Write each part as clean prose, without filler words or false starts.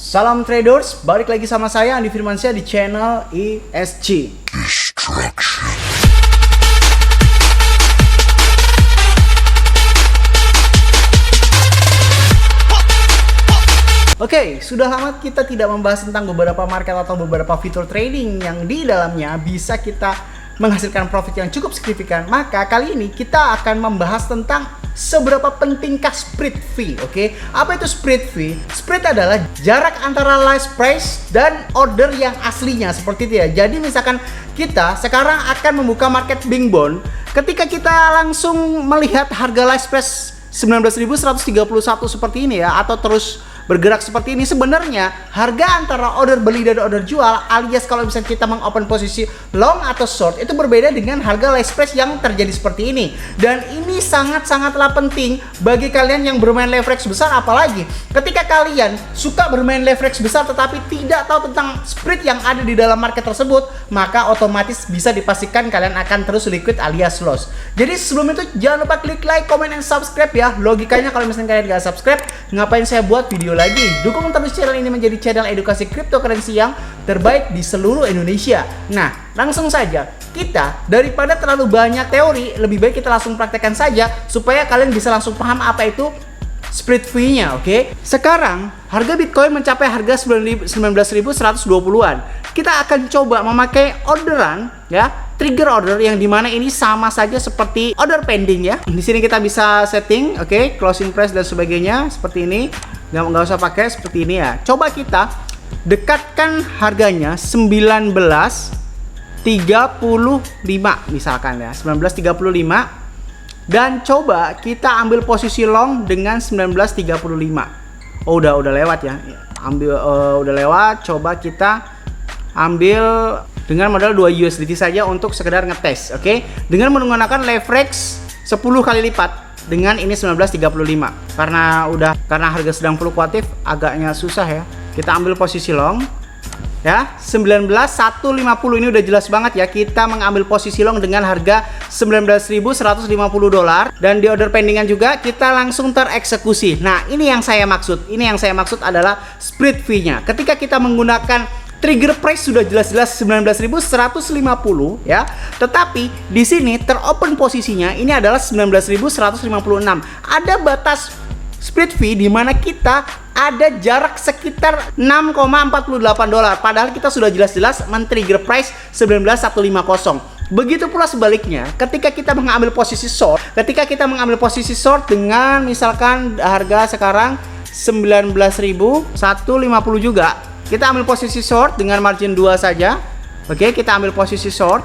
Salam traders, balik lagi sama saya Andi Firmansyah di channel ESG. Oke, sudah lama kita tidak membahas tentang beberapa market atau beberapa fitur trading yang di dalamnya bisa kita menghasilkan profit yang cukup signifikan. Maka kali ini kita akan membahas tentang seberapa pentingkah spread fee. Oke, apa itu spread fee? Spread adalah jarak antara list price dan order yang aslinya, seperti itu ya. Jadi misalkan kita sekarang akan membuka market Bing Bond, ketika kita langsung melihat harga list price 19.131 seperti ini ya, atau terus bergerak seperti ini, sebenarnya harga antara order beli dan order jual, alias kalau misalnya kita mengopen posisi long atau short, itu berbeda dengan harga list price yang terjadi seperti ini. Dan ini sangat-sangatlah penting bagi kalian yang bermain leverage besar, apalagi ketika kalian suka bermain leverage besar tetapi tidak tahu tentang spread yang ada di dalam market tersebut, maka otomatis bisa dipastikan kalian akan terus liquid alias loss. Jadi sebelum itu jangan lupa klik like, comment, and subscribe ya. Logikanya kalau misalnya kalian gak subscribe, ngapain saya buat video lagi? Dukung terus channel ini menjadi channel edukasi cryptocurrency yang terbaik di seluruh Indonesia. Nah, langsung saja, kita daripada terlalu banyak teori, lebih baik kita langsung praktekkan saja supaya kalian bisa langsung paham apa itu spread fee-nya. Oke? Sekarang harga Bitcoin mencapai harga 19.120-an. Kita akan coba memakai orderan ya, trigger order yang dimana ini sama saja seperti order pending ya. Di sini kita bisa setting, oke, closing price dan sebagainya seperti ini. Nggak usah pakai seperti ini ya. Coba kita dekatkan harganya 19.35 misalkan ya, 19.35, dan coba kita ambil posisi long dengan 19.35. Oh, udah lewat ya. Udah lewat. Coba kita ambil dengan modal 2 USDT saja untuk sekedar ngetes, oke? Dengan menggunakan leverage 10 kali lipat dengan ini 19.35. Karena harga sedang fluktuatif agaknya susah ya. Kita ambil posisi long ya, 19.150 ini udah jelas banget ya. Kita mengambil posisi long dengan harga 19.150 dolar, dan di order pendingan juga kita langsung tereksekusi. Nah, ini yang saya maksud. Ini yang saya maksud adalah spread fee-nya. Ketika kita menggunakan trigger price sudah jelas-jelas 19.150 ya. Tetapi di sini teropen posisinya ini adalah 19.156. Ada batas spread fee di mana kita ada jarak sekitar 6,48 dolar. Padahal kita sudah jelas-jelas men-trigger price 19.150. Begitu pula sebaliknya, ketika kita mengambil posisi short, dengan misalkan harga sekarang 19.150 juga, kita ambil posisi short dengan margin 2 saja. Oke, kita ambil posisi short.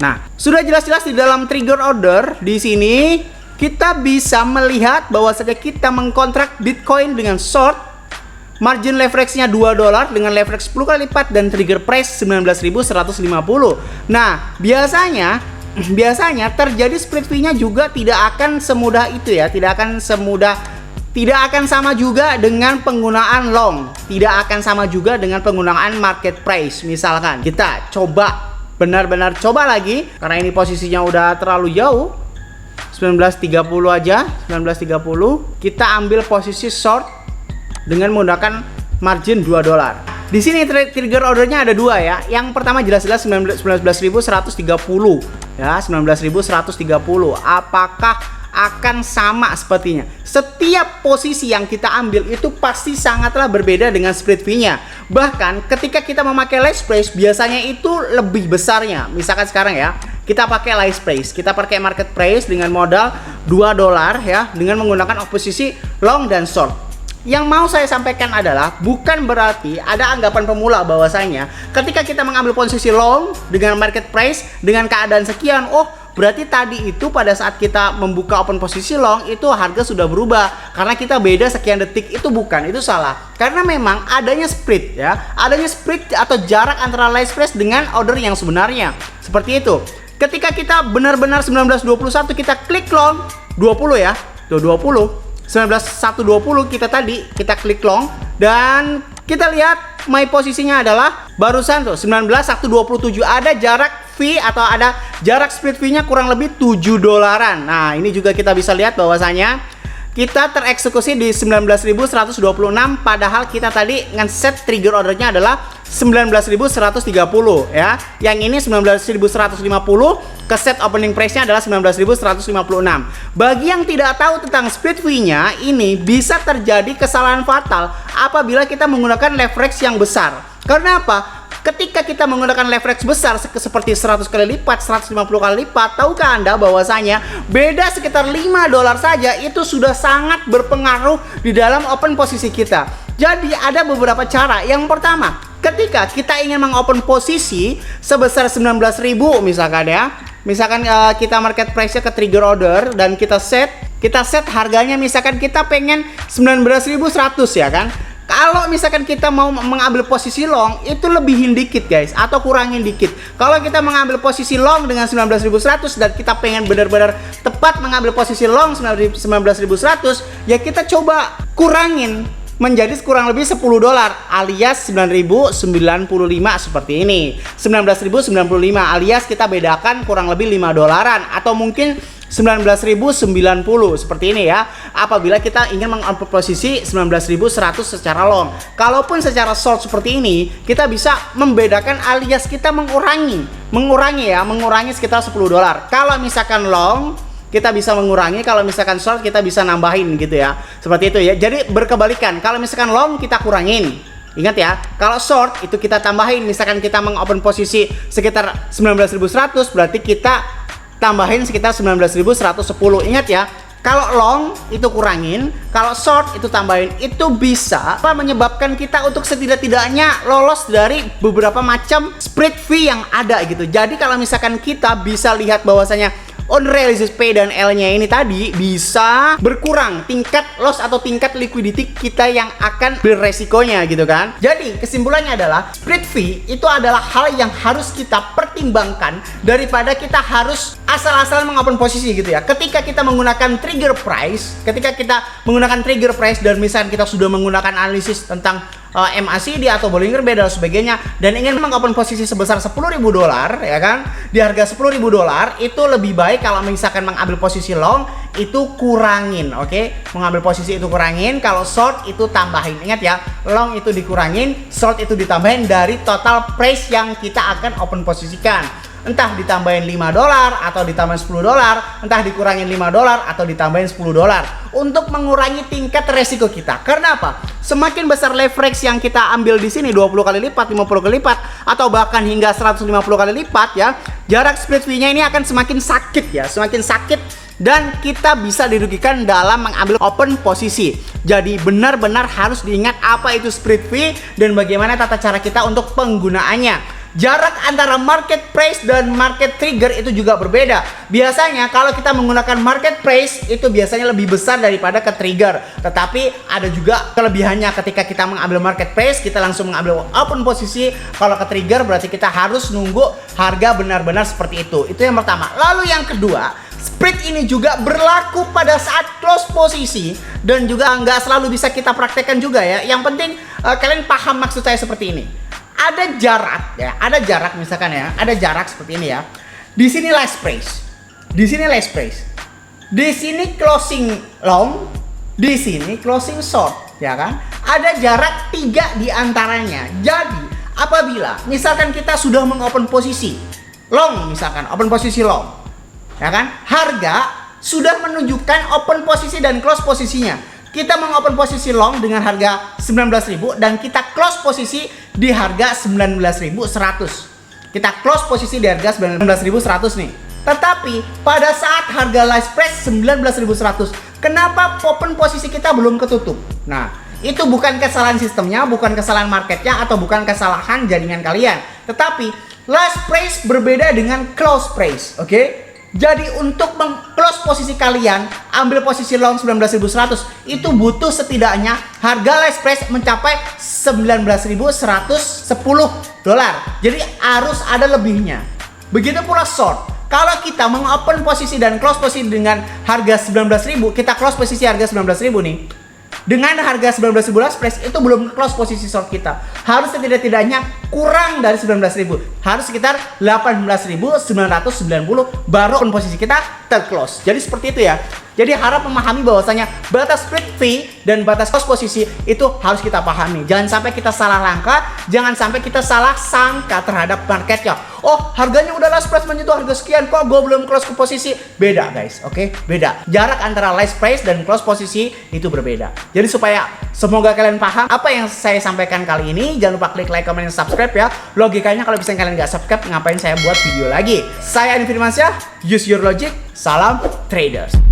Nah, sudah jelas-jelas di dalam trigger order di sini kita bisa melihat bahwa saja kita mengkontrak Bitcoin dengan short, margin leverage-nya 2 dolar dengan leverage 10 kali lipat dan trigger price 19.150. Nah, biasanya terjadi spread fee-nya juga tidak akan semudah itu ya, tidak akan sama juga dengan penggunaan long, tidak akan sama juga dengan penggunaan market price. Misalkan kita coba benar-benar coba lagi, karena ini posisinya udah terlalu jauh, 19.30 aja, 19.30 kita ambil posisi short dengan menggunakan margin 2 dolar. Di sini trigger ordernya ada 2 ya. Yang pertama jelas-jelas 19.130 ya, 19.130. Apakah akan sama sepertinya? Setiap posisi yang kita ambil itu pasti sangatlah berbeda dengan spread fee-nya. Bahkan ketika kita memakai list price biasanya itu lebih besarnya. Misalkan sekarang ya, kita pakai list price, kita pakai market price dengan modal 2 dolar ya, dengan menggunakan posisi long dan short. Yang mau saya sampaikan adalah bukan berarti ada anggapan pemula bahwasanya ketika kita mengambil posisi long dengan market price dengan keadaan sekian, oh berarti tadi itu pada saat kita membuka open posisi long itu harga sudah berubah karena kita beda sekian detik. Itu bukan, itu salah. Karena memang adanya spread ya, adanya spread atau jarak antara list price dengan order yang sebenarnya. Seperti itu. Ketika kita benar-benar 19.21 kita klik long 20 ya, tuh 20. 19.120 kita klik long dan kita lihat my posisinya adalah barusan tuh 19.127. Ada jarak fee atau ada jarak spread fee-nya kurang lebih 7 dolaran. Nah, ini juga kita bisa lihat bahwasanya kita tereksekusi di 19.126, padahal kita tadi nge-set trigger ordernya adalah 19.130 ya. Yang ini 19.150, ke set opening price-nya adalah 19.156. Bagi yang tidak tahu tentang split fee-nya, ini bisa terjadi kesalahan fatal apabila kita menggunakan leverage yang besar. Karena apa? Ketika kita menggunakan leverage besar seperti 100 kali lipat, 150 kali lipat, tahukah Anda bahwasanya beda sekitar $5 saja itu sudah sangat berpengaruh di dalam open posisi kita. Jadi ada beberapa cara. Yang pertama, ketika kita ingin mengopen posisi sebesar 19.000 misalkan ya. Misalkan kita market price-nya ke trigger order dan kita set harganya, misalkan kita pengen 19.100 ya kan. Kalau misalkan kita mau mengambil posisi long, itu lebihin dikit guys, atau kurangin dikit. Kalau kita mengambil posisi long dengan 19.100 dan kita pengen benar-benar tepat mengambil posisi long 19.100, ya kita coba kurangin menjadi kurang lebih $10 alias 9.095 seperti ini. 19.095 alias kita bedakan kurang lebih $5 atau mungkin 19.090 seperti ini ya, apabila kita ingin mengambil posisi 19.100 secara long. Kalaupun secara short seperti ini, kita bisa membedakan alias kita mengurangi sekitar $10. Kalau misalkan long, kita bisa mengurangi, kalau misalkan short kita bisa nambahin gitu ya. Seperti itu ya. Jadi berkebalikan, kalau misalkan long kita kurangin. Ingat ya, kalau short itu kita tambahin. Misalkan kita mengopen posisi sekitar 19.100, berarti kita tambahin sekitar 19.110. Ingat ya, kalau long itu kurangin, kalau short itu tambahin. Itu bisa menyebabkan kita untuk setidak-tidaknya lolos dari beberapa macam split fee yang ada gitu. Jadi kalau misalkan kita bisa lihat bahwasanya unrealized P dan L-nya ini tadi bisa berkurang tingkat loss atau tingkat liquidity kita yang akan beresikonya gitu kan. Jadi kesimpulannya adalah split fee itu adalah hal yang harus kita pertimbangkan daripada kita harus asal-asalan mengopen posisi gitu ya. Ketika kita menggunakan trigger price, dan misalnya kita sudah menggunakan analisis tentang MACD atau Bollinger Band dan sebagainya, dan ingin mengopen posisi sebesar $10.000 ya kan, di harga $10.000, itu lebih baik kalau misalkan mengambil posisi long itu kurangin, oke? Mengambil posisi itu kurangin, kalau short itu tambahin. Ingat ya, long itu dikurangin, short itu ditambahin dari total price yang kita akan open posisikan. Entah ditambahin $5 atau ditambahin $10, entah dikurangin $5 atau ditambahin $10 untuk mengurangi tingkat resiko kita. Karena apa? Semakin besar leverage yang kita ambil di sini, 20 kali lipat, 50 kali lipat, atau bahkan hingga 150 kali lipat ya, jarak split fee-nya ini akan semakin sakit ya, semakin sakit, dan kita bisa dirugikan dalam mengambil open posisi. Jadi benar-benar harus diingat apa itu split fee dan bagaimana tata cara kita untuk penggunaannya. Jarak antara market price dan market trigger itu juga berbeda. Biasanya kalau kita menggunakan market price itu biasanya lebih besar daripada ke trigger. Tetapi ada juga kelebihannya, ketika kita mengambil market price kita langsung mengambil open posisi. Kalau ke trigger berarti kita harus nunggu harga benar-benar seperti itu. Itu yang pertama. Lalu yang kedua, split ini juga berlaku pada saat close posisi dan juga nggak selalu bisa kita praktekkan juga ya. Yang penting kalian paham maksud saya seperti ini. Ada jarak ya, ada jarak misalkan ya, ada jarak seperti ini ya. Di sini last price, di sini last price, di sini closing long, di sini closing short, ya kan? Ada jarak 3 di antaranya. Jadi apabila misalkan kita sudah mengopen posisi long, misalkan open posisi long, ya kan? Harga sudah menunjukkan open posisi dan close posisinya. Kita mengopen posisi long dengan harga 19.000 dan kita close posisi di harga 19.100. Kita close posisi di harga 19.100 nih. Tetapi pada saat harga last price 19.100, kenapa open posisi kita belum ketutup? Nah, itu bukan kesalahan sistemnya, bukan kesalahan marketnya, atau bukan kesalahan jaringan kalian. Tetapi last price berbeda dengan close price, oke? Jadi untuk meng-close posisi kalian, ambil posisi long 19.100, itu butuh setidaknya harga last price mencapai $19.110. Jadi harus ada lebihnya. Begitu pula short. Kalau kita mengopen posisi dan close posisi dengan harga 19.000, kita close posisi harga 19.000 nih. Dengan harga 19.000 last price itu belum close posisi short kita. Harus setidak-tidaknya kurang dari 19.000, harus sekitar 18.990 baru akun posisi kita terclose. Jadi seperti itu ya. Jadi harap memahami bahwasanya batas split fee dan batas close posisi itu harus kita pahami. Jangan sampai kita salah langkah, jangan sampai kita salah sangka terhadap marketnya. Oh, harganya udah last price menyentuh harga sekian, kok gue belum close ke posisi. Beda guys, oke? Beda. Jarak antara last price dan close posisi itu berbeda. Jadi supaya semoga kalian paham apa yang saya sampaikan kali ini, jangan lupa klik like, comment, dan subscribe ya. Logikanya kalau misalnya kalian nggak subscribe, ngapain saya buat video lagi? Saya Andi Firmansyah, use your logic, salam traders.